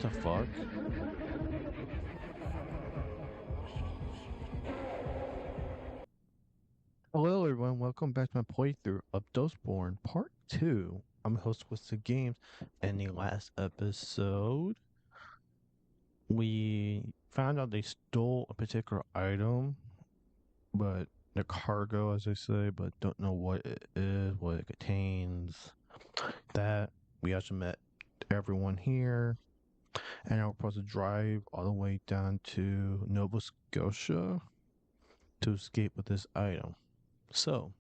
the fuck? Hello everyone, welcome back to my playthrough of Dustborn Part 2. I'm host with the games. In the last episode, we found out they stole a particular item, but the cargo, as they say, but don't know what it is, what it contains. That we also met everyone here, and now we're supposed to drive all the way down to Nova Scotia to escape with this item. So,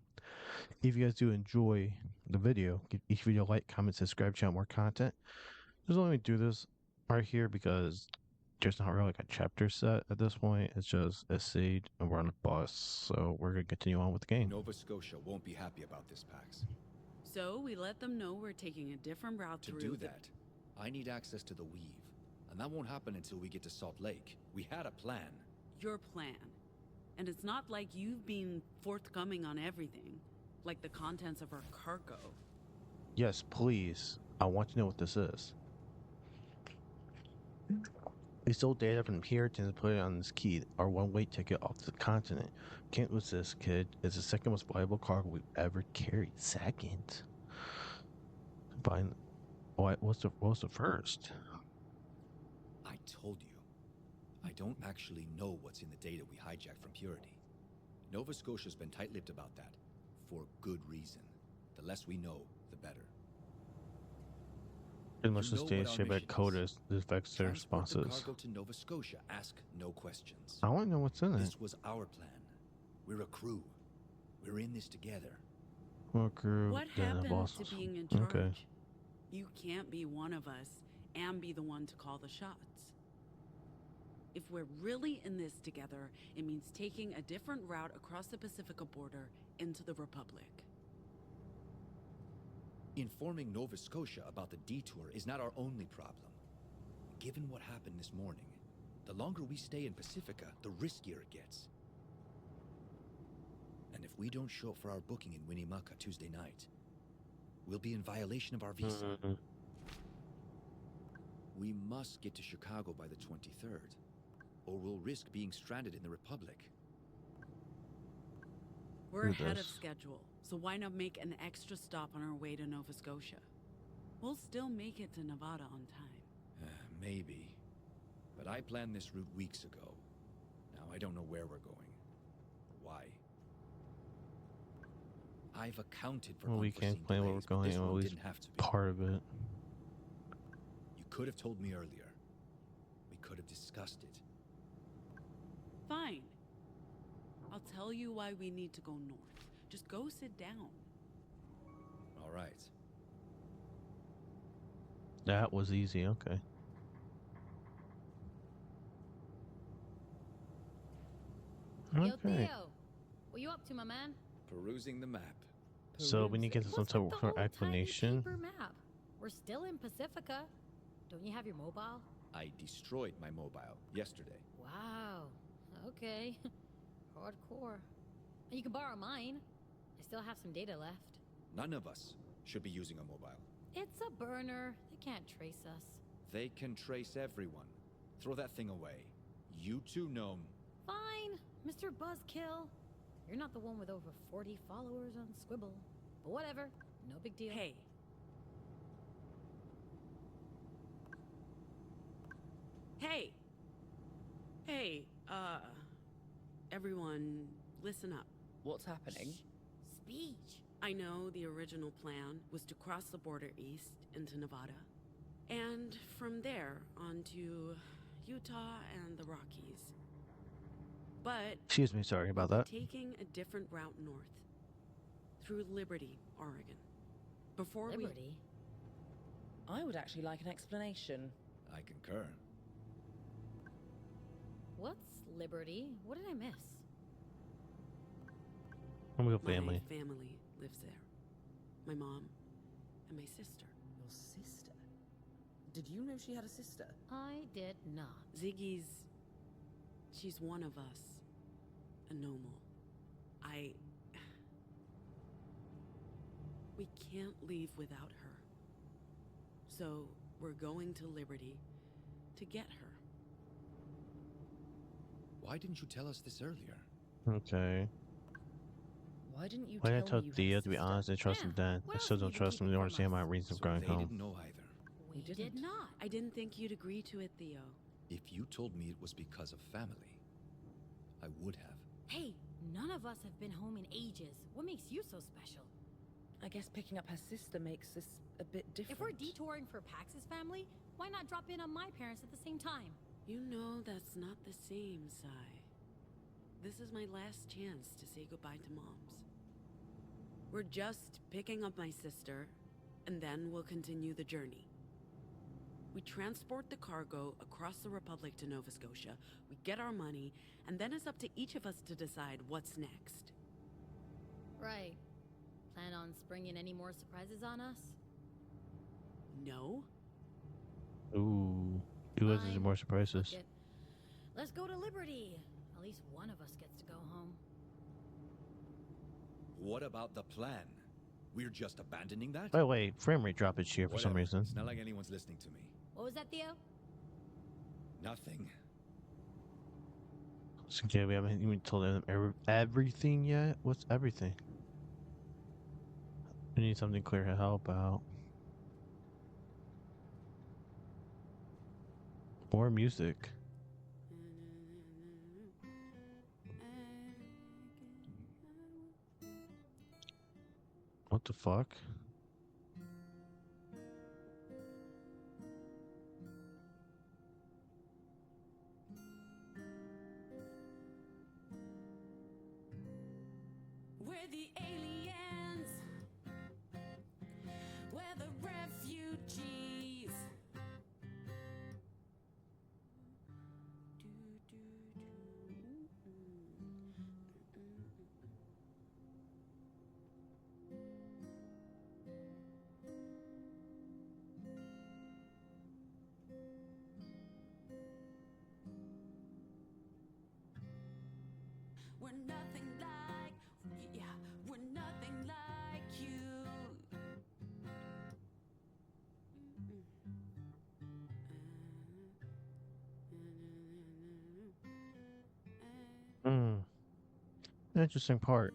if you guys do enjoy the video, give each video a like, comment, subscribe, channel more content. Just let me do this right here because there's not really like a chapter set at this point. It's just a siege and we're on a bus, so we're gonna continue on with the game. Nova Scotia won't be happy about this, Pax. So we let them know we're taking a different route To do that, I need access to the Weave, and that won't happen until we get to Salt Lake. We had a plan. Your plan. And it's not like you've been forthcoming on everything, like the contents of our cargo. Yes, please. I want to know what this is. We stole data from Puritans and put it on this key, our one-way ticket off the continent. Can't lose this, kid. It's the second most valuable cargo we've ever carried. Second? Fine. What's the first? I told you. I don't actually know what's in the data we hijacked from Purity. Nova Scotia's been tight-lipped about that, for good reason. The less we know, the better. Pretty much the data shared by CODIS affects their responses. Transport the cargo to Nova Scotia. Ask no questions. I want to know what's in it. This was our plan. We're a crew. We're in this together. What crew? What happened to being in charge? Okay. You can't be one of us and be the one to call the shots. If we're really in this together, it means taking a different route across the Pacifica border into the Republic. Informing Nova Scotia about the detour is not our only problem. Given what happened this morning, the longer we stay in Pacifica, the riskier it gets. And if we don't show up for our booking in Winnemucca Tuesday night, we'll be in violation of our visa. We must get to Chicago by the 23rd, or we'll risk being stranded in the Republic. We're ahead of schedule, so why not make an extra stop on our way to Nova Scotia? We'll still make it to Nevada on time. Maybe. But I planned this route weeks ago. Now I don't know where we're going. Why? I've accounted for we can't plan where we're going, at least part of it. You could have told me earlier. We could have discussed it. Fine. I'll tell you why we need to go north. Just go sit down. All right. That was easy, okay. Yo, Theo, what you up to, my man? Perusing the map. So we need to get some type of explanation. Paper map? We're still in Pacifica. Don't you have your mobile? I destroyed my mobile yesterday. Wow. Okay. Hardcore. And you can borrow mine. I still have some data left. None of us should be using a mobile. It's a burner. They can't trace us. They can trace everyone. Throw that thing away. You two know. Fine, Mr. Buzzkill. You're not the one with over 40 followers on Squibble. But whatever. No big deal. Hey. Hey. Hey, everyone, listen up. What's happening? Speech. I know the original plan was to cross the border east into Nevada, and from there on to Utah and the Rockies. But excuse me, sorry about that. Taking a different route north through Liberty, Oregon. Before Liberty? I would actually like an explanation. I concur. What's Liberty? What did I miss? I'm with family. My family lives there. My mom and my sister. Your sister? Did you know she had a sister? I did not. She's one of us. A normal. We can't leave without her. So we're going to Liberty to get her. Why didn't you tell us this earlier? Okay. Why didn't you Why did I tell tell me you had a Theo to be sister? honest? I trust Yeah, him then. what I else still have don't you been trust him. You keeping don't from understand my us? reason So for going they home. didn't know either. We We did didn't. not. I didn't think you'd agree to it, Theo. If you told me it was because of family, I would have. Hey, none of us have been home in ages. What makes you so special? I guess picking up her sister makes this a bit different. If we're detouring for Pax's family, why not drop in on my parents at the same time? You know that's not the same, Sai. This is my last chance to say goodbye to Moms. We're just picking up my sister, and then we'll continue the journey. We transport the cargo across the Republic to Nova Scotia, we get our money, and then it's up to each of us to decide what's next. Right. Plan on springing any more surprises on us? No? Ooh. Who has Fine. more surprises? Fuck it. Let's go to Liberty. At least one of us gets to go home. What about the plan? We're just abandoning that? By the way, frame rate drop is here for some Whatever. reason. It's not like anyone's listening to me. What was that, Theo? Nothing. So, yeah, we haven't even told them everything yet. What's everything? We need something clear to help out. Or music. What the fuck? We're the aliens. We're the refugees. We're nothing like, yeah, we're nothing like you. Hmm. Interesting part.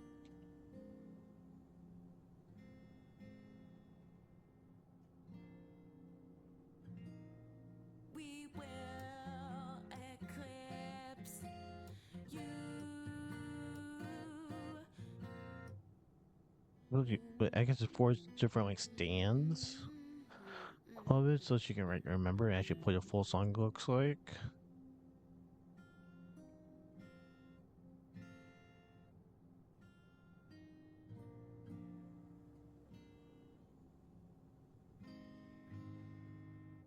We will eclipse you. But I guess it's four different like stands of it, so she can remember and actually play the full song. Looks like.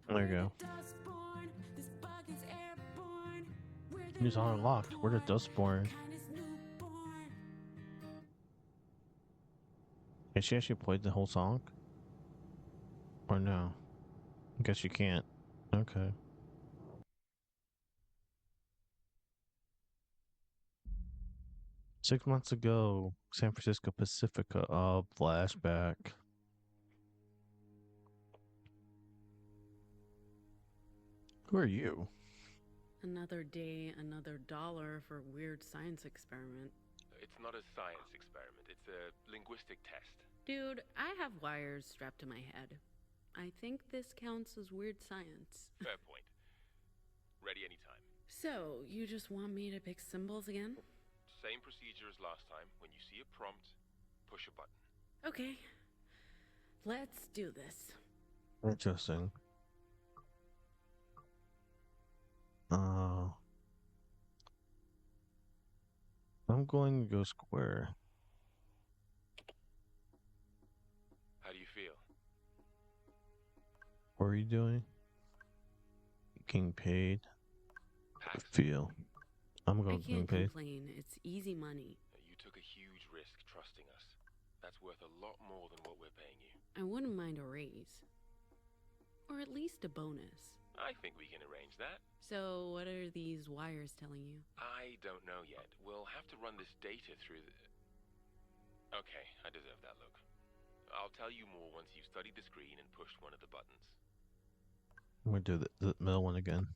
There you go. Dustborn, this bug is airborne. We're the New song unlocked. We're the Dustborn. kind is newborn. Has she actually played the whole song? Or no? I guess you can't. Okay. Six months ago, San Francisco Pacifica. Flashback. Who are you? Another day, another dollar for weird science experiment. It's not a science experiment, it's a linguistic test. Dude, I have wires strapped to my head. I think this counts as weird science. Fair point. Ready anytime. So, you just want me to pick symbols again? Same procedure as last time. When you see a prompt, push a button. Okay. Let's do this. Interesting. I'm going to go square. How do you feel? What are you doing? Getting paid. Pax, Feel. I'm I going getting can't paid. complain. It's easy money. you took a huge risk trusting us. That's worth a lot more than what we're paying you. I wouldn't mind a raise. Or at least a bonus. I think we can arrange that. So, what are these wires telling you? I don't know yet. We'll have to run this data through the... Okay, I deserve that look. I'll tell you more once you've studied the screen and pushed one of the buttons. I'm going to do the middle one again.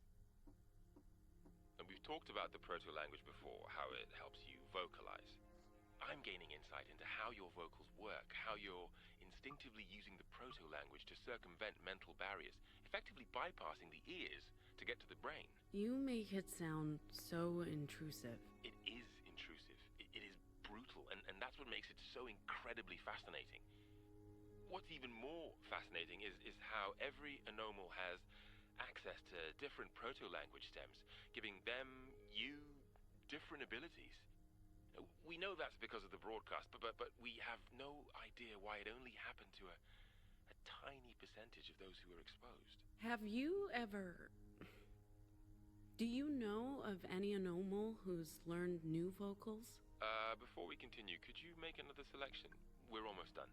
talked about the proto-language before, how it helps you vocalize. I'm gaining insight into how your vocals work, how you're instinctively using the proto-language to circumvent mental barriers, effectively bypassing the ears to get to the brain. You make it sound so intrusive. It is intrusive. It is brutal, and that's what makes it so incredibly fascinating. What's even more fascinating is how every anomal has access to different proto-language stems, giving them, you, different abilities. We know that's because of the broadcast, but we have no idea why it only happened to a tiny percentage of those who were exposed. Have you ever... Do you know of any anomal who's learned new vocals? Before we continue, could you make another selection? We're almost done.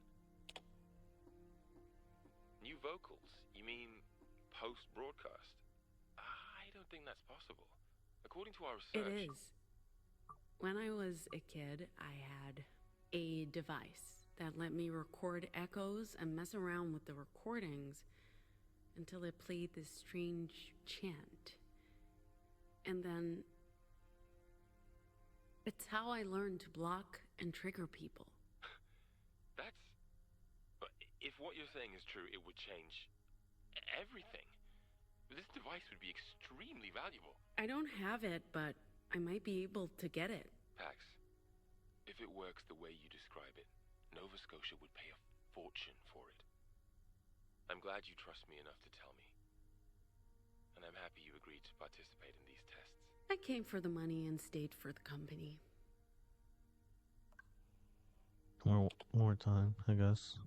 New vocals? You mean post-broadcast? I don't think that's possible. According to our research... It is. When I was a kid, I had a device that let me record echoes and mess around with the recordings until it played this strange chant. And then it's how I learned to block and trigger people. That's... If what you're saying is true, it would change everything. This device would be extremely valuable. I don't have it, but I might be able to get it. Pax, if it works the way you describe it, Nova Scotia would pay a fortune for it. I'm glad you trust me enough to tell me. And I'm happy you agreed to participate in these tests. I came for the money and stayed for the company. More time, I guess.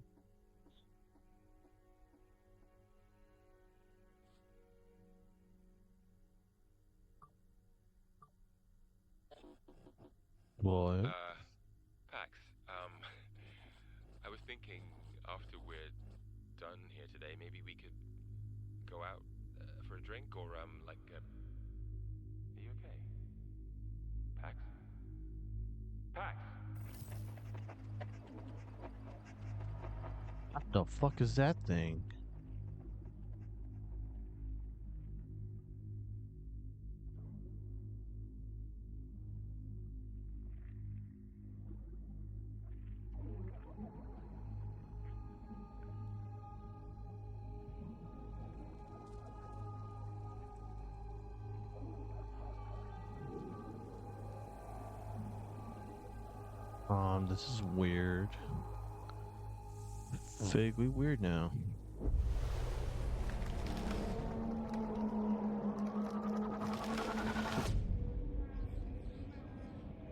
What? Pax, I was thinking after we're done here today, maybe we could go out for a drink or, like, are you okay? Pax? Pax! What the fuck is that thing? This is weird. Vaguely weird now.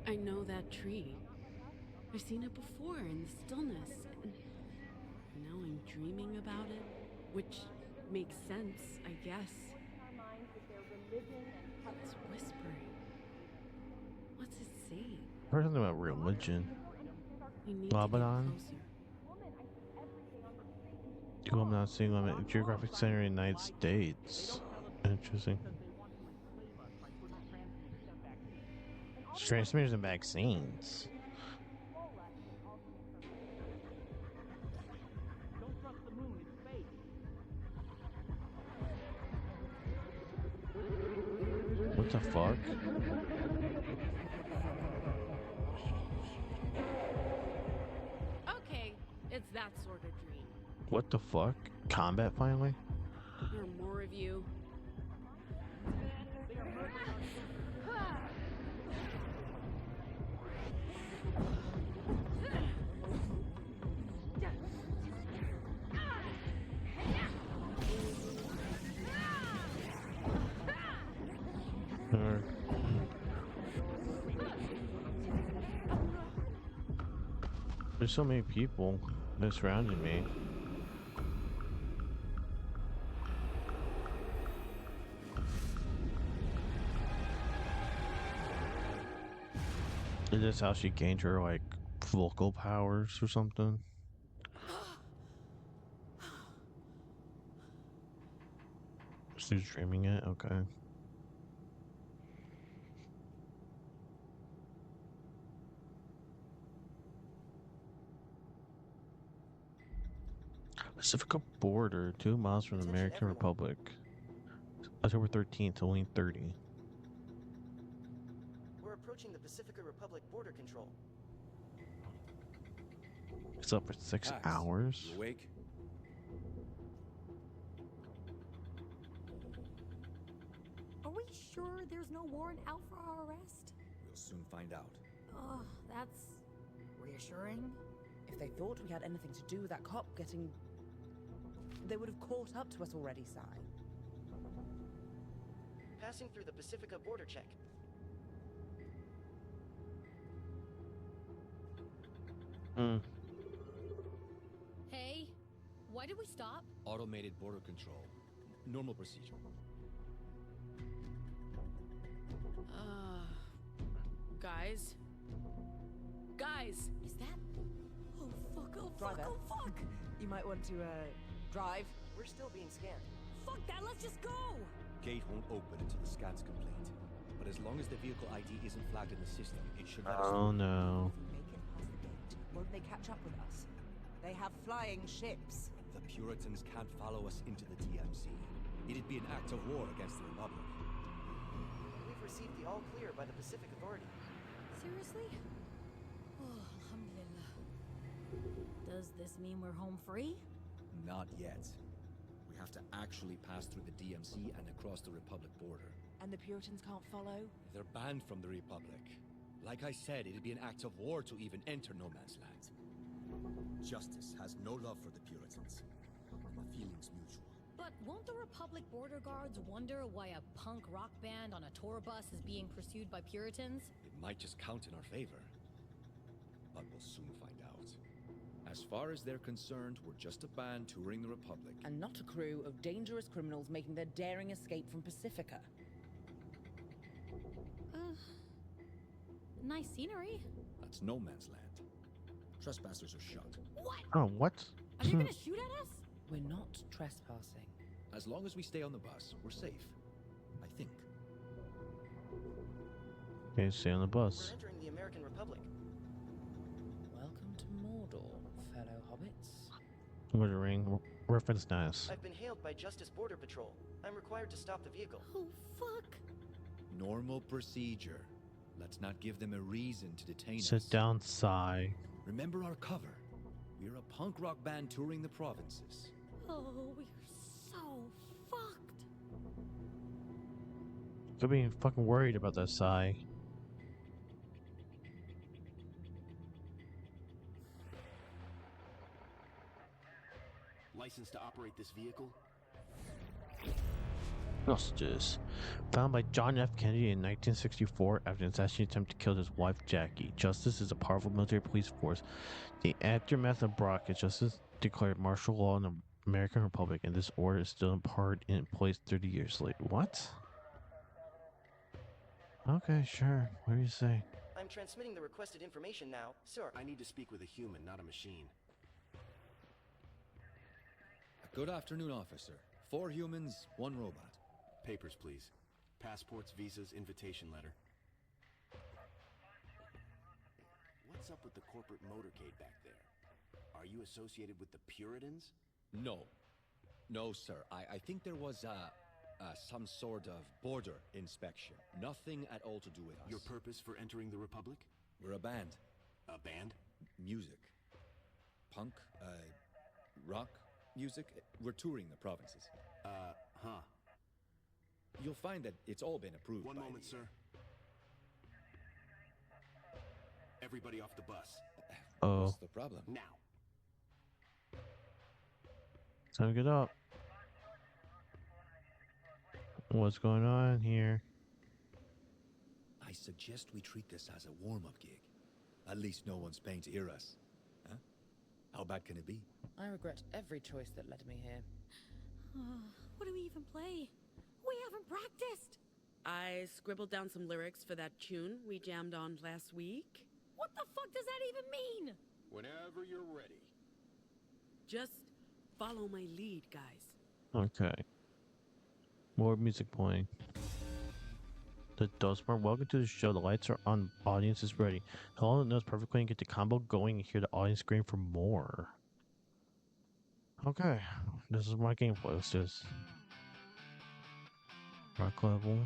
I know that tree. I've seen it before in the stillness. And now I'm dreaming about it, which makes sense, I guess. It's whispering. What's it saying? Heard something about religion. We need to Lebanon? get closer. I'm not seeing them at Geographic Center in the United States. Interesting. Transmitters and vaccines. What the fuck? Okay, it's that sort of dream. What the fuck? Combat finally? There are more of you. There's so many people that surrounded me. Is this how she gained her, like, vocal powers or something? She's dreaming it? Okay. Pacific border, 2 miles from the American Republic. October 13th, only 30. approaching the Pacifica Republic border control. It's up for 6 Pax, hours. you awake? Are we sure there's no warrant out for our arrest? We'll soon find out. Oh, that's reassuring. If they thought we had anything to do with that cop getting... They would have caught up to us already, Si. Passing through the Pacifica border check. Hey, why did we stop? Automated border control. Normal procedure. Guys? Guys! Is that... Oh, fuck, oh, fuck, Driver. oh, fuck! You might want to, drive. We're still being scanned. Fuck that, let's just go! Gate won't open until the scan's complete. But as long as the vehicle ID isn't flagged in the system, it should let us Oh no. If we make it past the gate, won't they catch up with us? They have flying ships. The Puritans can't follow us into the DMZ. It'd be an act of war against the Republic. We've received the all clear by the Pacific Authority. Seriously? Oh, alhamdulillah. Does this mean we're home free? Not yet. We have to actually pass through the DMZ and across the Republic border. And the Puritans can't follow? They're banned from the Republic. Like I said, it'd be an act of war to even enter no man's land. Justice has no love for the Puritans. And the feeling's mutual. But won't the Republic border guards wonder why a punk rock band on a tour bus is being pursued by Puritans? It might just count in our favor. But we'll soon find out. As far as they're concerned, we're just a band touring the Republic. And not a crew of dangerous criminals making their daring escape from Pacifica. Nice scenery. That's no man's land. Trespassers are shot. What? Oh, what? Are you gonna shoot at us? We're not trespassing. As long as we stay on the bus, we're safe. I think. Okay, stay on the We're bus. entering the American Republic. Welcome to Mordor, fellow hobbits. Word of ring. Reference nice. I've been hailed by Justice Border Patrol. I'm required to stop the vehicle. Oh, fuck. Normal procedure. Let's not give them a reason to detain us. Sit down, sigh. Remember our cover. We're a punk rock band touring the provinces. Oh, we're so fucked. Could be fucking worried about that sigh. License to operate this vehicle? Justice. Found by John F. Kennedy in 1964 after an assassination attempt to kill his wife Jackie. Justice is a powerful military police force. The aftermath of Brock, Justice declared martial law in the American Republic, and this order is still in place 30 years later. What? Okay, sure. What do you say? I'm transmitting the requested information now, sir. I need to speak with a human, not a machine. Good afternoon, officer. 4 humans, 1 robot. Papers, please. Passports, visas, invitation letter. What's up with the corporate motorcade back there? Are you associated with the Puritans? No. No, sir. I think there was some sort of border inspection. Nothing at all to do with us. Your purpose for entering the Republic? We're a band. A band? Music. Punk, rock music. We're touring the provinces. You'll find that it's all been approved. One by moment, sir. Everybody off the bus. Oh, What's the problem? Now. time to get up. What's going on here? I suggest we treat this as a warm-up gig. At least no one's paying to hear us. Huh? How bad can it be? I regret every choice that led me here. What do we even play? We haven't practiced. I scribbled down some lyrics for that tune we jammed on last week. What the fuck does that even mean? Whenever you're ready. Just follow my lead, guys. Okay. More music playing. The Dustborn, welcome to the show. The lights are on, audience is ready. Hold on, knows perfectly and get the combo going and hear the audience scream for more. Okay, this is my gameplay. Let's do this. Rock level.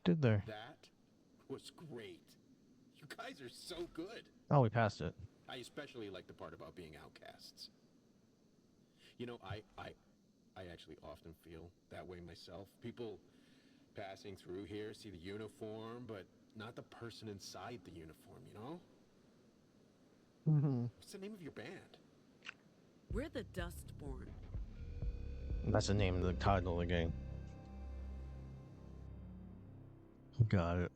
Did there? That was great. You guys are so good. Oh, we passed it. I especially like the part about being outcasts. You know, I actually often feel that way myself. People passing through here see the uniform, but not the person inside the uniform, you know? What's the name of your band? We're the Dustborn. That's the name of the title of the game. Got it.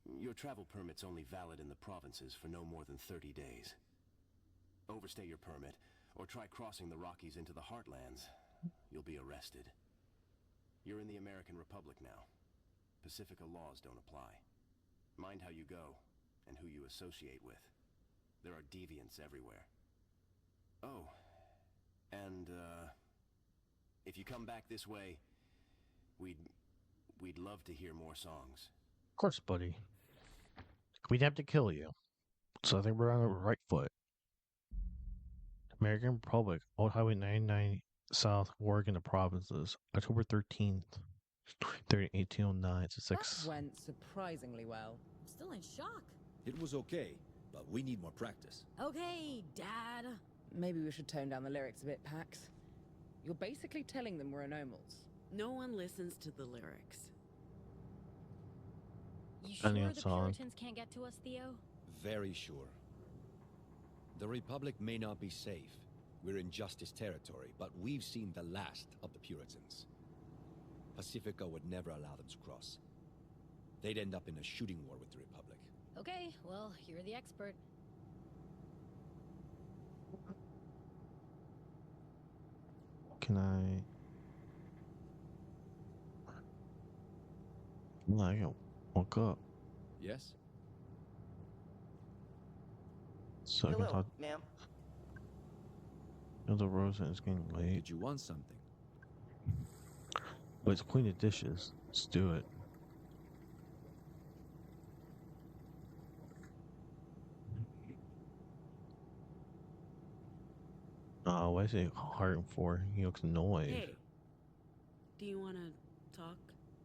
Your travel permit's only valid in the provinces for no more than 30 days. Overstay your permit, or try crossing the Rockies into the Heartlands. You'll be arrested. You're in the American Republic now. Pacifica laws don't apply. Mind how you go, and who you associate with. There are deviants everywhere. Oh, and, if you come back this way, we'd love to hear more songs. Of course, buddy. We'd have to kill you. So I think we're on the right foot. American Republic, Old Highway 99 South, Oregon, the provinces, October 13th, 1809 to 6. That went surprisingly well. I'm still in shock. It was okay, but we need more practice. Okay, Dad. Maybe we should tone down the lyrics a bit, Pax. You're basically telling them we're anomals. No one listens to the lyrics. You sure Depending on the song. Puritans can't get to us, Theo? Very sure. The Republic may not be safe. We're in Justice territory, but we've seen the last of the Puritans. Pacifica would never allow them to cross. They'd end up in a shooting war with the Republic. Okay, well, you're the expert. Can I... No, I gotta woke up. Yes? So I can Hello, talk ma'am. to the Rose and it's getting late. Did you want something? Let's clean the dishes. Let's do it. Why is it hard for? He looks annoyed. Hey, do you want to talk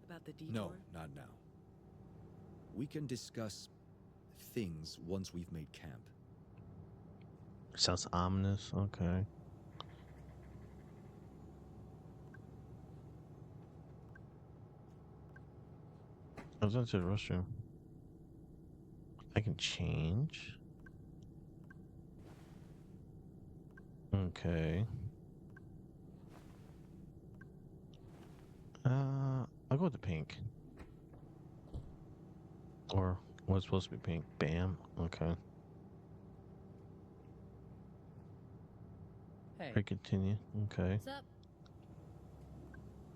about the detour? No, not now. We can discuss things once we've made camp. Sounds ominous. Okay. I was into the restroom. I can change. Okay. I'll go with the pink. Or what's supposed to be pink? Bam. Okay. Hey, I continue. Okay. What's up?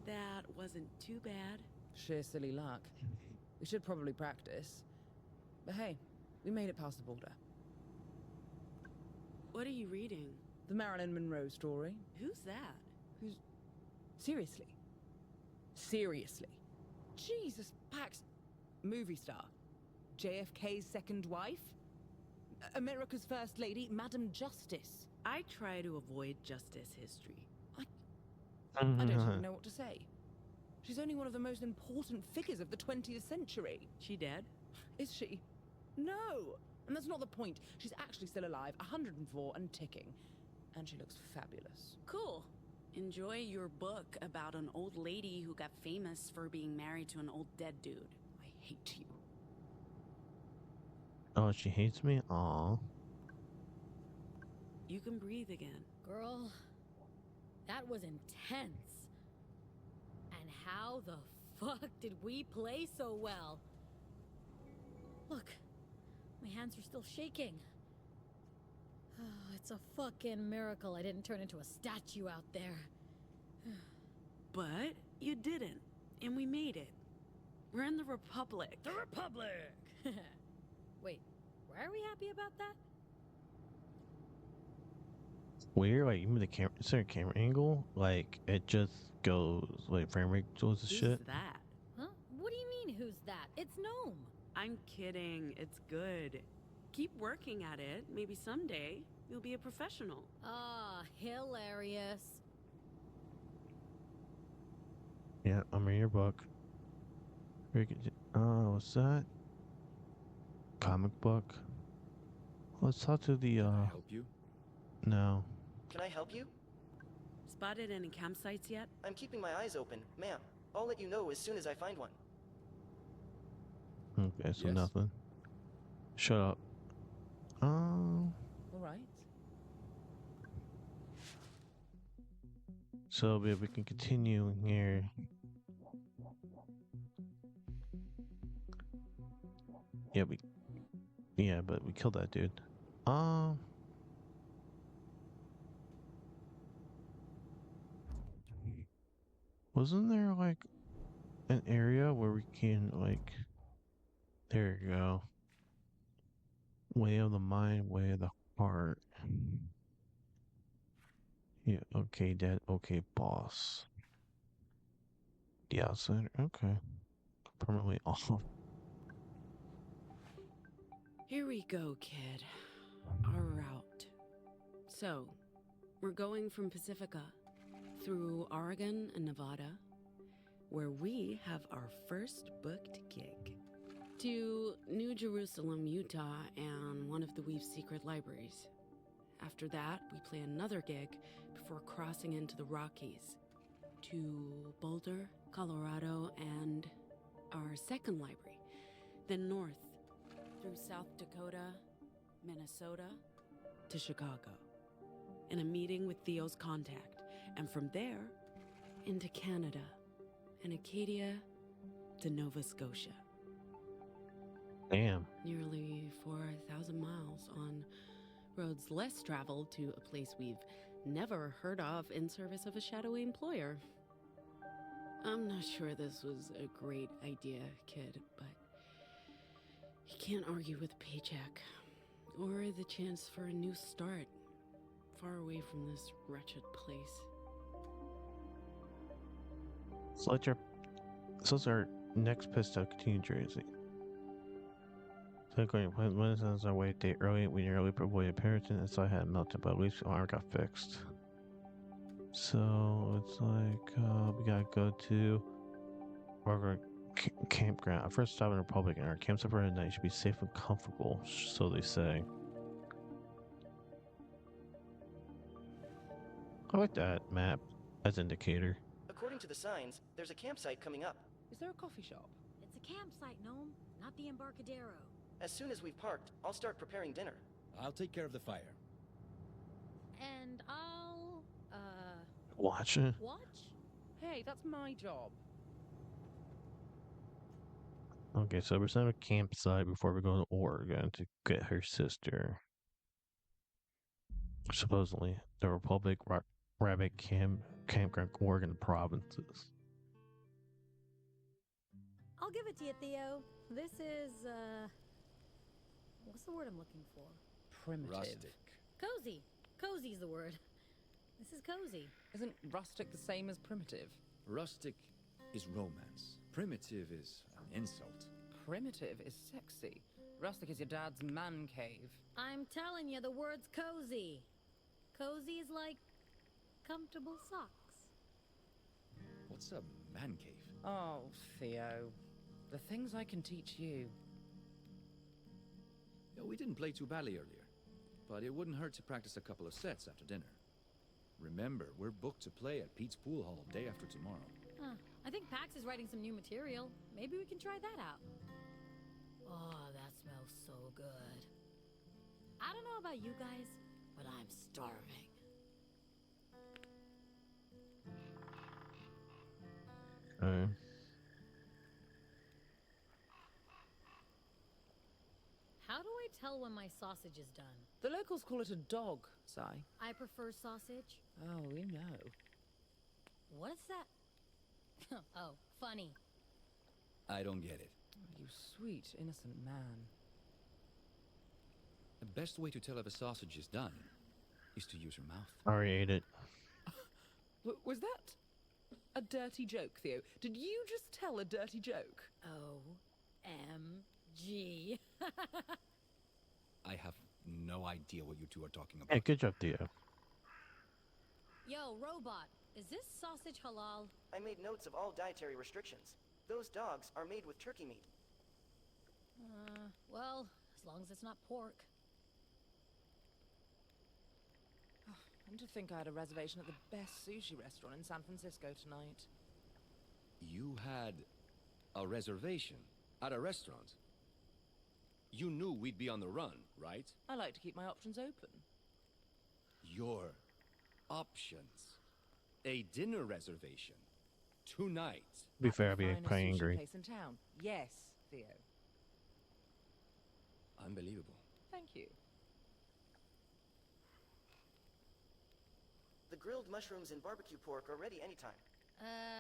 That wasn't too bad. sheer silly luck. We should probably practice. But hey, we made it past the border. What are you reading? The Marilyn Monroe story. Who's that? Who's... Seriously? Seriously? Jesus, Pax. Movie star. JFK's second wife? America's first lady, Madam Justice. I try to avoid justice history. I don't even know what to say. She's only one of the most important figures of the 20th century. She dead? Is she? No! And that's not the point. She's actually still alive, 104 and ticking. And she looks fabulous. Cool. Enjoy your book about an old lady who got famous for being married to an old dead dude. I hate you. Oh, she hates me? Aw. You can breathe again. Girl, that was intense. And how the fuck did we play so well? Look, my hands are still shaking. Oh, it's a fucking miracle I didn't turn into a statue out there. But you didn't. And we made it. We're in the Republic. The Republic! Wait, were we happy about that? Weird, like even the camera, is there a camera angle? Like it just goes, like frame rate goes to Who's shit. that? Huh? What do you mean, who's that? It's Gnome. I'm kidding. It's good. Keep working at it. Maybe someday you'll be a professional. Ah, hilarious. Yeah, I'm reading your book. What's that? Comic book. Let's talk to the Can I help you? No. Can I help you? Spotted any campsites yet? I'm keeping my eyes open, ma'am. I'll let you know as soon as I find one. Okay, so Yes. nothing. Shut up. All right. So we can continue here. Yeah, but we killed that dude. Wasn't there like an area where we can like? There you go. Way of the mind, way of the heart. Yeah. Okay, Dad. Okay, boss. The outsider. Okay. Permanently off. Here we go, kid. Our route. So, we're going from Pacifica through Oregon and Nevada, where we have our first booked gig, to New Jerusalem, Utah, and one of the Weave's secret libraries. After that, we play another gig before crossing into the Rockies to Boulder, Colorado, and our second library, then north through South Dakota, Minnesota, to Chicago, in a meeting with Theo's contact, and from there into Canada and Acadia to Nova Scotia. Damn. Nearly 4,000 miles on roads less traveled to a place we've never heard of in service of a shadowy employer. I'm not sure this was a great idea, kid, but you can't argue with a paycheck or the chance for a new start far away from this wretched place. So it's our next pit stop, continue Jersey. So going to plan when on our way day early, we nearly avoided Perrington, and so I had melted, but at least our arm got fixed. So it's like we gotta go to our campground. Our first stop in the Republic, and our camps for the night should be safe and comfortable, so they say. I like that map as indicator. According to the signs, there's a campsite coming up. Is there a coffee shop? It's a campsite, Gnome, not the Embarcadero. As soon as we've parked, I'll start preparing dinner. I'll take care of the fire. And I'll, Watch it. watch? Hey, that's my job. Okay, so we're at a campsite before we go to Oregon to get her sister. Supposedly, the Republic Rabbit Campground, Oregon provinces. I'll give it to you, Theo. This is, what's the word I'm looking for? Primitive. Rustic. Cozy. Cozy's the word. This is cozy. Isn't rustic the same as primitive? Rustic is romance. Primitive is an insult. Primitive is sexy. Rustic is your dad's man cave. I'm telling you, the word's cozy. Cozy is like comfortable socks. What's a man cave? Oh, Theo. The things I can teach you. Yeah, we didn't play too badly earlier, but it wouldn't hurt to practice a couple of sets after dinner. Remember, we're booked to play at Pete's Pool Hall day after tomorrow. Huh. I think Pax is writing some new material. Maybe we can try that out. Oh, that smells so good. I don't know about you guys, but I'm starving. Okay. How do I tell when my sausage is done? The locals call it a dog, Si. I prefer sausage. Oh, we know. What is that? Oh, funny. I don't get it. You sweet, innocent man. The best way to tell if a sausage is done is to use your mouth. I already ate it. Was that a dirty joke, Theo? Did you just tell a dirty joke? OMG. I have no idea what you two are talking about. Hey, good job, Theo. Yo, robot, is this sausage halal? I made notes of all dietary restrictions. Those dogs are made with turkey meat. Well, as long as it's not pork. And to think I had a reservation at the best sushi restaurant in San Francisco tonight. You had a reservation at a restaurant? You knew we'd be on the run, right? I like to keep my options open. Your options. A dinner reservation. Tonight. To be At fair, the I'd be finest probably sushi angry. place in town. Yes, Theo. Unbelievable. Thank you. The grilled mushrooms and barbecue pork are ready anytime.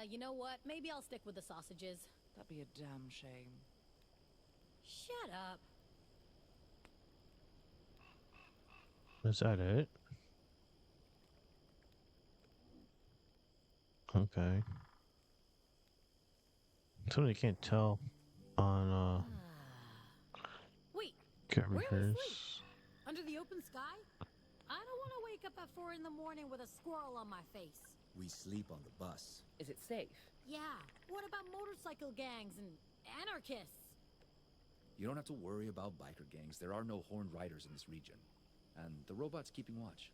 You know what? Maybe I'll stick with the sausages. That'd be a damn shame. Shut up. Is that it? Okay. Somebody can't tell on Wait, camera where we here. sleep? Under the open sky? I don't want to wake up at 4 in the morning with a squirrel on my face. We sleep on the bus. Is it safe? Yeah, what about motorcycle gangs and anarchists? You don't have to worry about biker gangs. There are no horned riders in this region. And the robot's keeping watch.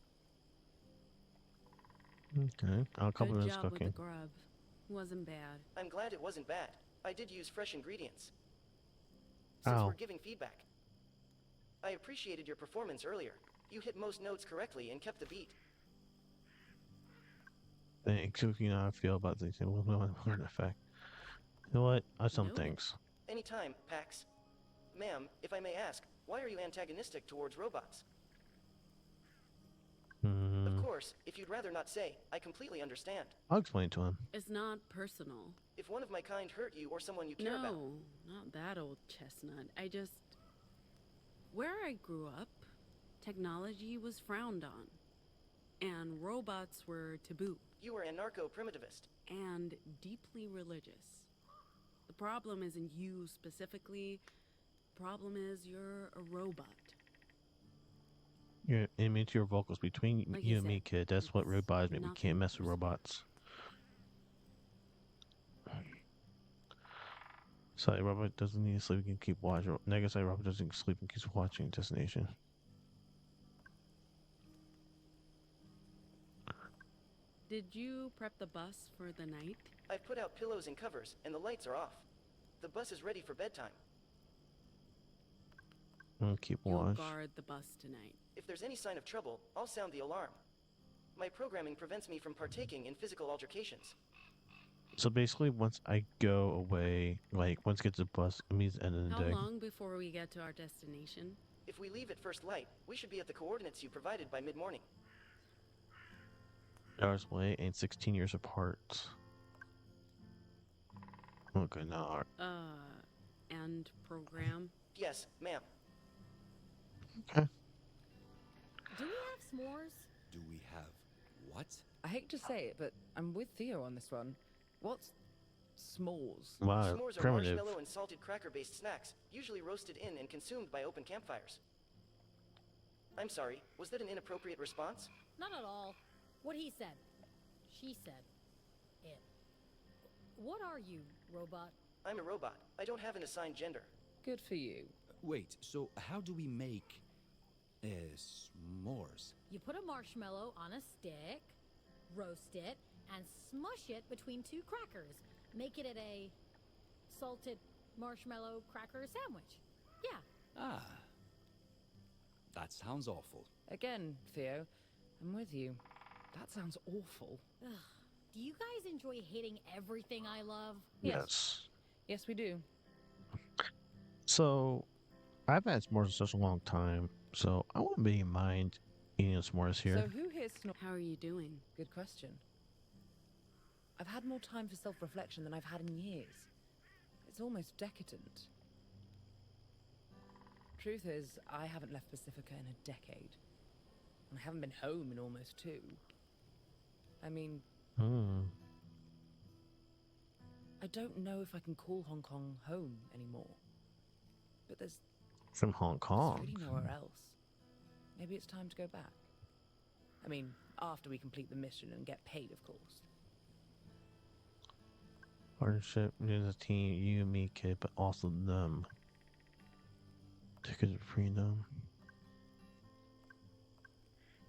Okay, I'll couple Good minutes job with cooking. the grub. Wasn't bad. I'm glad it wasn't bad. I did use fresh ingredients. Since Ow. we're giving feedback. I appreciated your performance earlier. You hit most notes correctly and kept the beat. Thanks. You know how I feel about these things. No one effect. You know what? I some Noted. things. Anytime, Pax. Ma'am, if I may ask, why are you antagonistic towards robots? Of course, if you'd rather not say, I completely understand. I'll explain to him. It's not personal. If one of my kind hurt you or someone you care about, No, not that old chestnut. I just... Where I grew up, technology was frowned on. And robots were taboo. you are anarcho-primitivist. And deeply religious. The problem isn't you specifically. The problem is you're a robot. Yeah, it means your vocals between Like you you and me, said, kid. That's what it's robots me. We nothing can't mess with personal. robots. Sorry, robot doesn't need to sleep. He can keep watching. Negative robot doesn't sleep and keeps watching Destination. Did you prep the bus for the night? I've put out pillows and covers, and the lights are off. The bus is ready for bedtime. I'll keep You'll watch. guard the bus tonight. If there's any sign of trouble, I'll sound the alarm. My programming prevents me from partaking in physical altercations. So basically, once I go away, like once I get to the bus, it means the end of the How day. long before we get to our destination? If we leave at first light, we should be at the coordinates you provided by mid-morning. Hours away and 16 years apart. Okay, now. And program? Yes, ma'am. Okay. Do we have s'mores? Do we have what? I hate to say it, but I'm with Theo on this one. What's s'mores? Wow, S'mores are primitive. marshmallow and salted cracker-based snacks, usually roasted in and consumed by open campfires. I'm sorry, was that an inappropriate response? Not at all. What he said. She said. It. What are you, robot? I'm a robot. I don't have an assigned gender. Good for you. Wait, so how do we make... s'mores? You put a marshmallow on a stick, roast it, and smush it between two crackers. Make it a salted marshmallow cracker sandwich. Yeah. Ah. That sounds awful. Again, Theo, I'm with you. That sounds awful. Ugh. Do you guys enjoy hating everything I love? Yes. Yes, we do. So, I've had s'mores in such a long time, so I wouldn't be mind eating s'mores here. So who here How are you doing? Good question. I've had more time for self-reflection than I've had in years. It's almost decadent. Truth is, I haven't left Pacifica in a decade. And I haven't been home in almost 2. I mean, I don't know if I can call Hong Kong home anymore. But there's From Hong Kong. really nowhere else. Maybe it's time to go back. I mean, after we complete the mission and get paid, of course. Partnership is a team, you and me, kid, but also them. Ticket to freedom.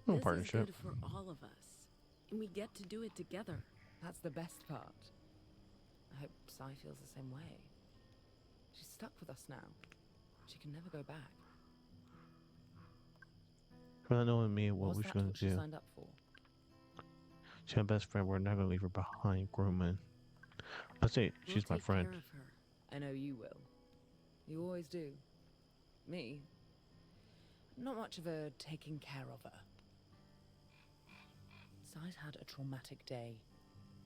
No This is partnership. good for all of us, and we get to do it together. That's the best part. I hope Sai feels the same way. She's stuck with us now. She can never go back. For not knowing me, what Was we should that gonna what she do? signed up for? She's my best friend. We're not gonna leave her behind, grooming. I say she's We'll my take friend. care of her. I know you will. You always do. Me? Not much of a taking care of her. Sai's had a traumatic day.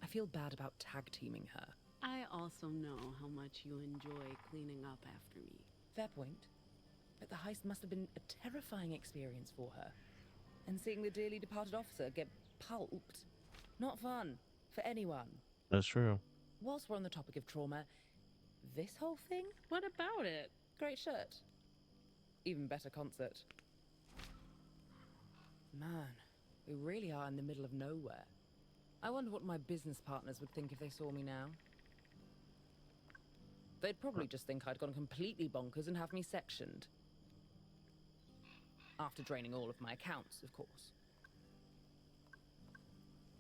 I feel bad about tag teaming her. I also know how much you enjoy cleaning up after me. Fair point. But the heist must have been a terrifying experience for her. And seeing the dearly departed officer get pulped, not fun for anyone. That's true. Whilst we're on the topic of trauma, this whole thing? What about it? Great shirt. Even better concert. Man, we really are in the middle of nowhere. I wonder what my business partners would think if they saw me now. They'd probably just think I'd gone completely bonkers and have me sectioned. After draining all of my accounts, of course.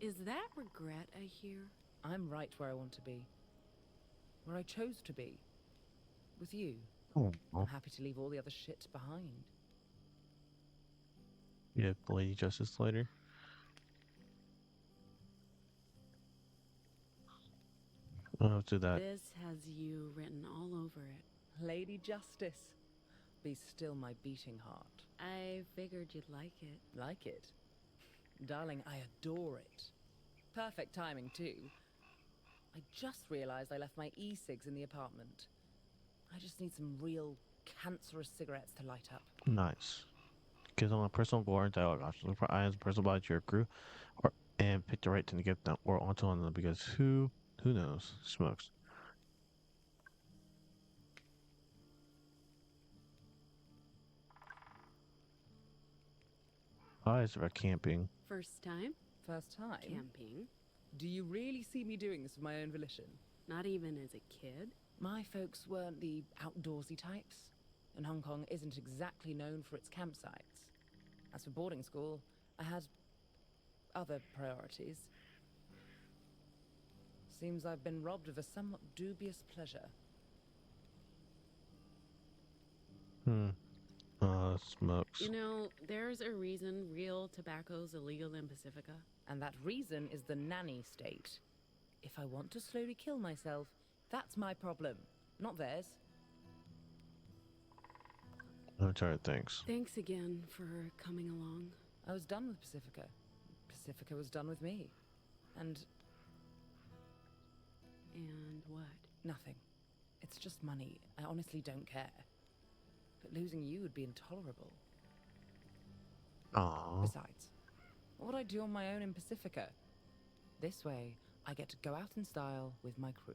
Is that regret I hear? I'm right where I want to be. Where I chose to be. With you. Oh, I'm happy to leave all the other shit behind. yeah, Lady Justice later. I'll do that. This has you written all over it. Lady Justice. Be still my beating heart. I figured you'd like it. Like it? Darling, I adore it. Perfect timing, too. I just realized I left my e-cigs in the apartment. I just need some real cancerous cigarettes to light up. Nice. Gives on a personal goal and dialogue options. Look for items personal body to your crew, and pick the right thing to get them or onto on them because who knows? Smokes. Eyes about camping. First time First time? camping. Do you really see me doing this of my own volition? Not even as a kid. My folks weren't the outdoorsy types, and Hong Kong isn't exactly known for its campsites. As for boarding school, I had other priorities. Seems I've been robbed of a somewhat dubious pleasure. Smokes. You know, there's a reason real tobacco's illegal in Pacifica. And that reason is the nanny state. If I want to slowly kill myself, that's my problem, not theirs. I'm tired, thanks. Thanks again for coming along. I was done with Pacifica. Pacifica was done with me. And what? nothing. It's just money. I honestly don't care. But losing you would be intolerable. Aww. Besides, what would I do on my own in Pacifica? This way, I get to go out in style with my crew.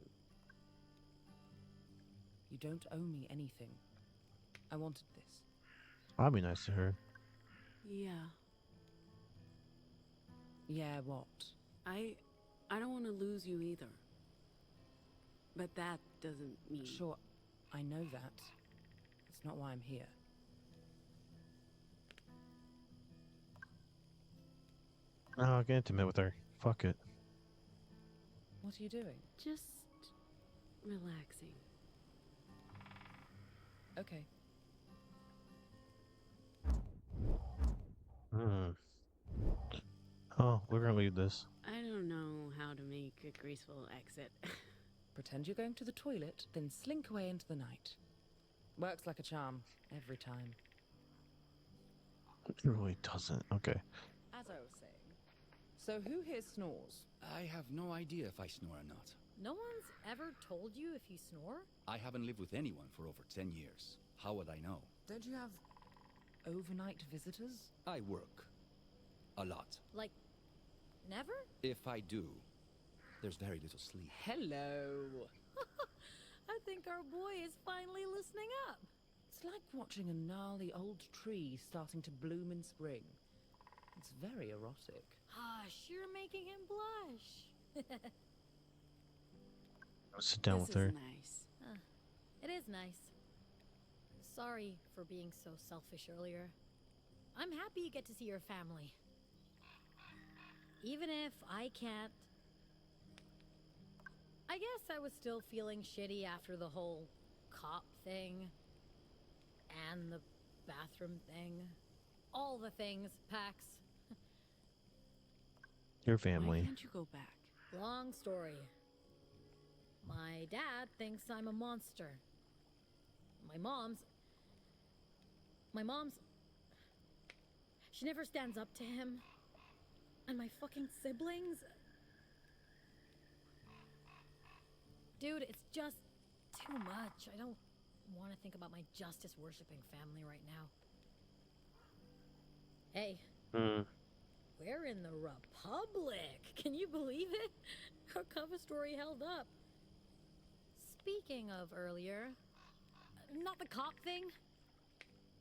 You don't owe me anything. I wanted this. I'll be nice to her. Yeah. Yeah, what? I don't want to lose you either. But that doesn't mean... Sure, I know that. It's not why I'm here. I'll get intimate with her. Fuck it. What are you doing? Just relaxing. Okay. Oh, we're gonna leave this. I don't know how to make a graceful exit. Pretend you're going to the toilet, then slink away into the night. Works like a charm, every time. It really doesn't. Okay. As I was saying, so who here snores? I have no idea if I snore or not. No one's ever told you if you snore? I haven't lived with anyone for over 10 years. How would I know? Don't you have overnight visitors? I work. A lot. Like, never? If I do, there's very little sleep. Hello. I think our boy is finally listening up. It's like watching a gnarly old tree starting to bloom in spring. It's very erotic. Hush, you're making him blush. Sit down This with her. is nice. It is nice. Sorry for being so selfish earlier. I'm happy you get to see your family. Even if I can't. I guess I was still feeling shitty after the whole cop thing. And the bathroom thing. All the things, Pax. Your Why family. can't you go back? Long story. My dad thinks I'm a monster. My mom's... She never stands up to him. And my fucking siblings... Dude, it's just too much. I don't want to think about my justice-worshipping family right now. Hey. We're in the Republic. Can you believe it? Our cover story held up. Speaking of earlier, not the cop thing.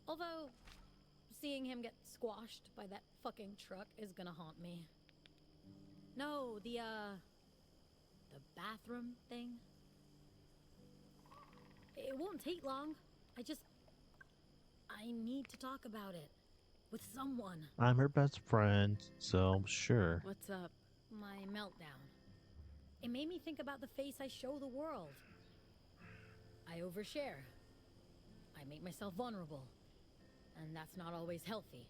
Although, seeing him get squashed by that fucking truck is gonna haunt me. No, the bathroom thing. It won't take long. I need to talk about it. With someone. I'm her best friend, so sure. What's up? My meltdown. It made me think about the face I show the world. I overshare. I make myself vulnerable. And that's not always healthy.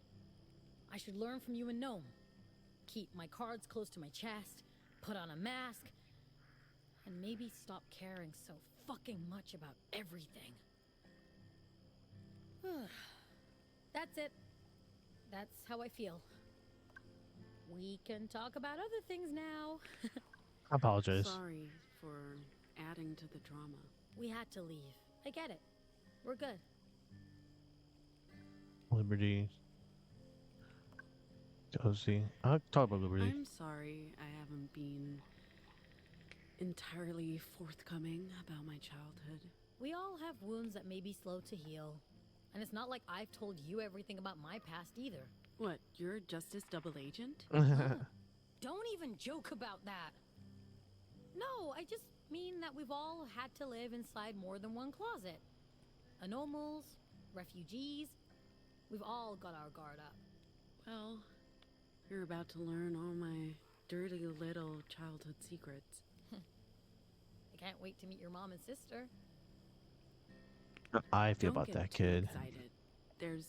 I should learn from you and Gnome. Keep my cards close to my chest, put on a mask, and maybe stop caring so fucking much about everything. That's it. That's how I feel. We can talk about other things now. I apologize. Sorry for adding to the drama. We had to leave. I get it. We're good. Liberty. Cozy. I'll talk about Liberty. I'm sorry I haven't been entirely forthcoming about my childhood. We all have wounds that may be slow to heal. And it's not like I've told you everything about my past either. What, you're a Justice double agent? Don't even joke about that. No, I just mean that we've all had to live inside more than one closet. Anomals, refugees, we've all got our guard up. Well, you're about to learn all my dirty little childhood secrets. I can't wait to meet your mom and sister. I feel Don't about get that too kid. excited. There's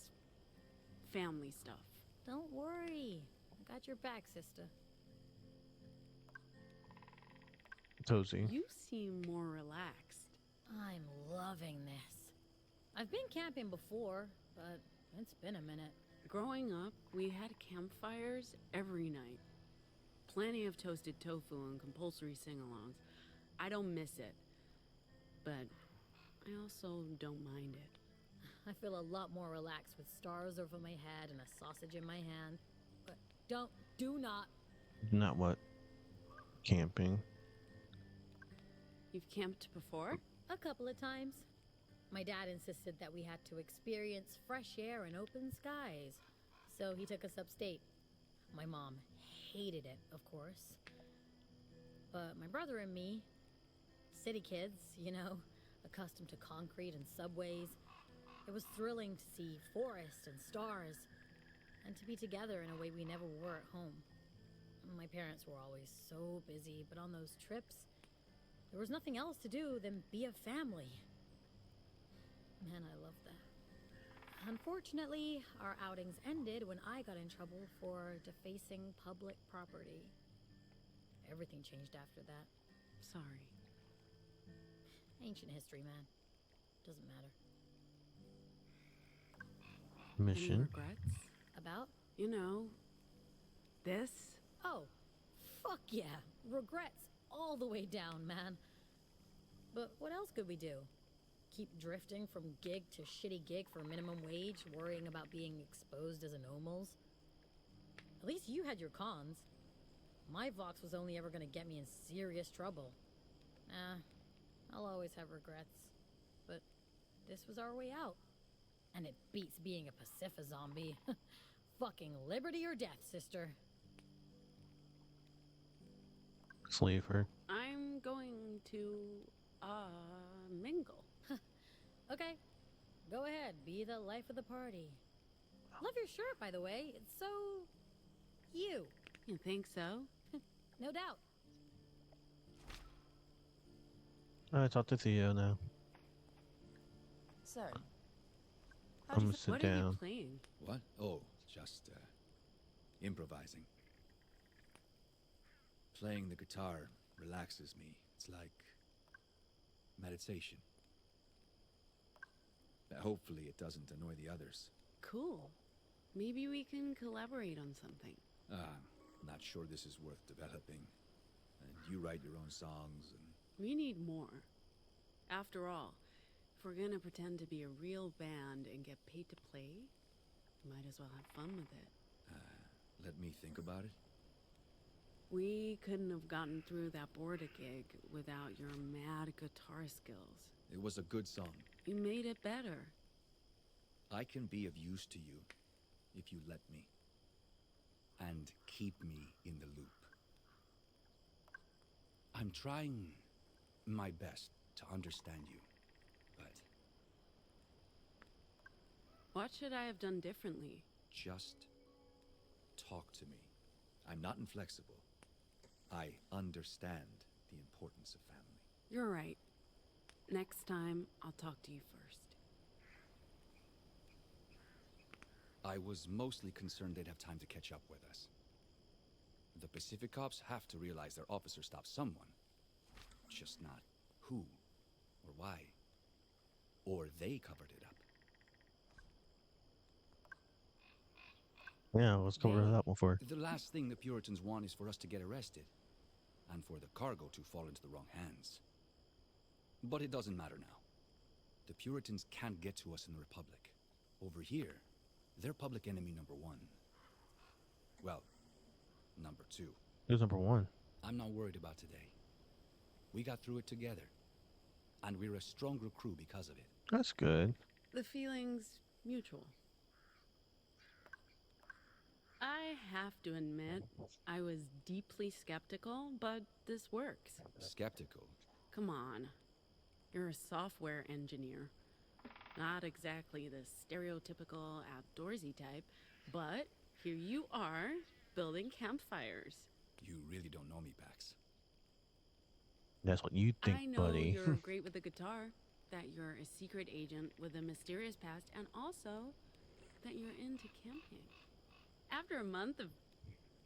family stuff. Don't worry. I got your back, sister. Cozy. You seem more relaxed. I'm loving this. I've been camping before, but it's been a minute. Growing up, we had campfires every night. Plenty of toasted tofu and compulsory sing-alongs. I don't miss it, but I also don't mind it. I feel a lot more relaxed with stars over my head and a sausage in my hand. But do not. Not what? Camping. You've camped before? A couple of times. My dad insisted that we had to experience fresh air and open skies. So he took us upstate. My mom hated it, of course. But my brother and me, city kids, you know, accustomed to concrete and subways, it was thrilling to see forests and stars, and to be together in a way we never were at home. My parents were always so busy, but on those trips, there was nothing else to do than be a family. Man, I love that. Unfortunately, our outings ended when I got in trouble for defacing public property. Everything changed after that. Sorry. Ancient history, man. Doesn't matter. Any Mission. regrets? About? You know, this? Oh, fuck yeah. Regrets all the way down, man. But what else could we do? Keep drifting from gig to shitty gig for minimum wage, worrying about being exposed as anomals? At least you had your cons. My Vox was only ever gonna get me in serious trouble. I'll always have regrets. But this was our way out. And it beats being a Pacifa zombie. Fucking liberty or death, sister. Sleeve her. I'm going to, mingle. Okay, go ahead, be the life of the party. Love your shirt, by the way. It's so... you. You think so? No doubt. I talk to Theo now. So, I'm gonna sit What are you down. playing? What? Oh, just, improvising. Playing the guitar relaxes me. It's like meditation. Hopefully it doesn't annoy the others. Cool. Maybe we can collaborate on something. Not sure this is worth developing. And you write your own songs and... We need more. After all, if we're gonna pretend to be a real band and get paid to play, might as well have fun with it. Let me think about it. We couldn't have gotten through that Borda gig without your mad guitar skills. It was a good song. You made it better. I can be of use to you if you let me. And keep me in the loop. I'm trying my best to understand you, but... What should I have done differently? Just talk to me. I'm not inflexible. I understand the importance of family. You're right. Next time, I'll talk to you first. I was mostly concerned they'd have time to catch up with us. The Pacific cops have to realize their officer stopped someone. Just not who or why. Or they covered it up. Yeah, let's cover that one for. The last thing the Puritans want is for us to get arrested. And for the cargo to fall into the wrong hands. But it doesn't matter now. The Puritans can't get to us in the Republic. Over here, they're public enemy number 1. Well, number 2. Who's number 1? I'm not worried about today. We got through it together. And we're a stronger crew because of it. That's good. The feeling's mutual. I have to admit, I was deeply skeptical, but this works. Skeptical? Come on. You're a software engineer. Not exactly the stereotypical outdoorsy type, but here you are, building campfires. You really don't know me, Pax. That's what you think, I know buddy. you're great with the guitar, that you're a secret agent with a mysterious past, and also that you're into camping. After a month of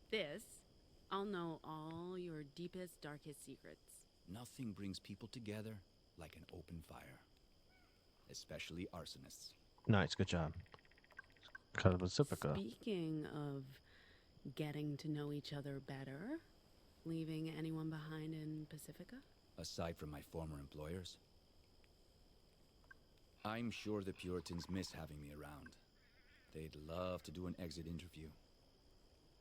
this, I'll know all your deepest, darkest secrets. Nothing brings people together like an open fire. Especially arsonists. Nice, good job. Kind of Pacifica. Speaking of getting to know each other better, leaving anyone behind in Pacifica? Aside from my former employers, I'm sure the Puritans miss having me around. They'd love to do an exit interview.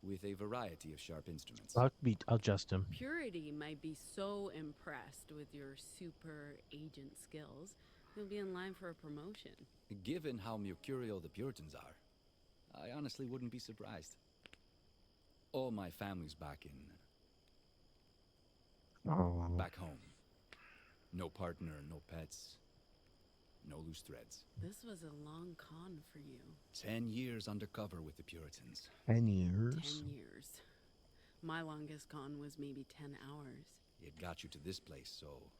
With a variety of sharp instruments. I'll adjust him. Purity might be so impressed with your super agent skills, you'll be in line for a promotion. Given how mercurial the Puritans are, I honestly wouldn't be surprised. All my family's back home. No partner, no pets, no loose threads. This was a long con for you. 10 years undercover with the Puritans. 10 years. 10 years. My longest con was maybe 10 hours. It got you to this place, so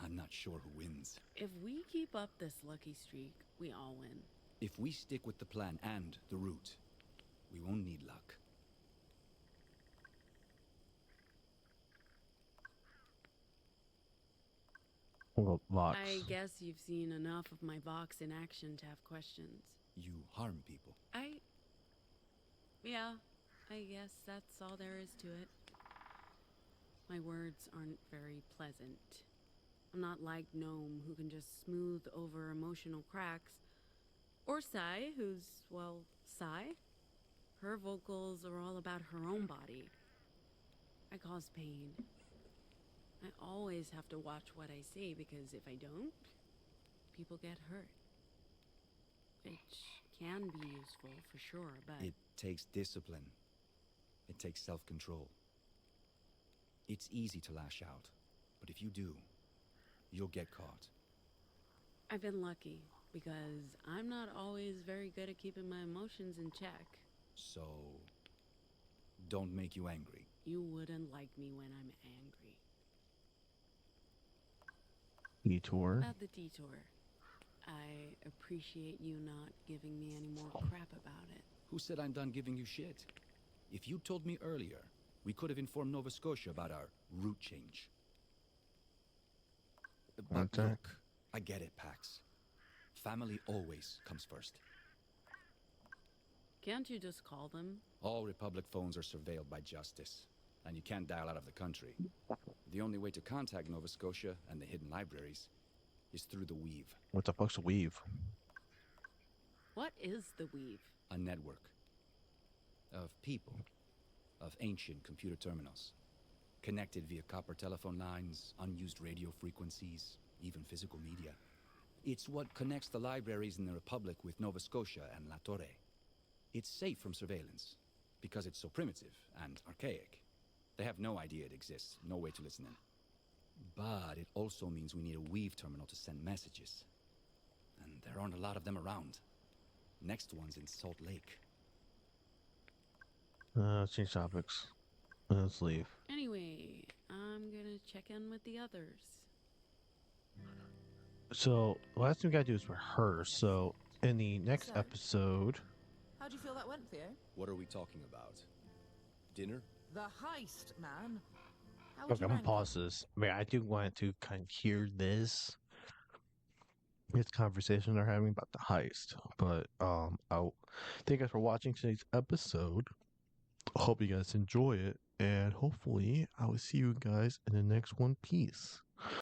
I'm not sure who wins. If we keep up this lucky streak, we all win. If we stick with the plan and the route, we won't need luck. Well, Vox. I guess you've seen enough of my Vox in action to have questions. You harm people. Yeah, I guess that's all there is to it. My words aren't very pleasant. I'm not like Gnome, who can just smooth over emotional cracks. Or Sai, who's, well, Sai. Her vocals are all about her own body. I cause pain. I always have to watch what I say, because if I don't, people get hurt. Which can be useful, for sure, but... It takes discipline. It takes self-control. It's easy to lash out, but if you do, you'll get caught. I've been lucky, because I'm not always very good at keeping my emotions in check. So, don't make you angry. You wouldn't like me when I'm angry. Detour. About the detour. I appreciate you not giving me any more crap about it. Who said I'm done giving you shit? If you told me earlier, we could have informed Nova Scotia about our route change. But look, I get it, Pax. Family always comes first. Can't you just call them? All Republic phones are surveilled by Justice, and you can't dial out of the country. The only way to contact Nova Scotia and the hidden libraries is through the Weave. What the fuck's a weave? What is the Weave? A network of people, of ancient computer terminals, connected via copper telephone lines, unused radio frequencies, even physical media. It's what connects the libraries in the Republic with Nova Scotia and La Torre. It's safe from surveillance, because it's so primitive and archaic. They have no idea it exists, no way to listen in. But it also means we need a Weave terminal to send messages. And there aren't a lot of them around. Next one's in Salt Lake. Let's change topics. Let's leave. Anyway, I'm gonna check in with the others. So, last thing we gotta do is rehearse. So, in the next So? episode, How do you feel that went, Theo? What are we talking about? Dinner? The heist, man. How would okay, you I'm gonna rank pause this. I mean, I do want to kind of hear this conversation they're having about the heist. But I thank you guys for watching today's episode. Hope you guys enjoy it, and hopefully I will see you guys in the next one. Peace.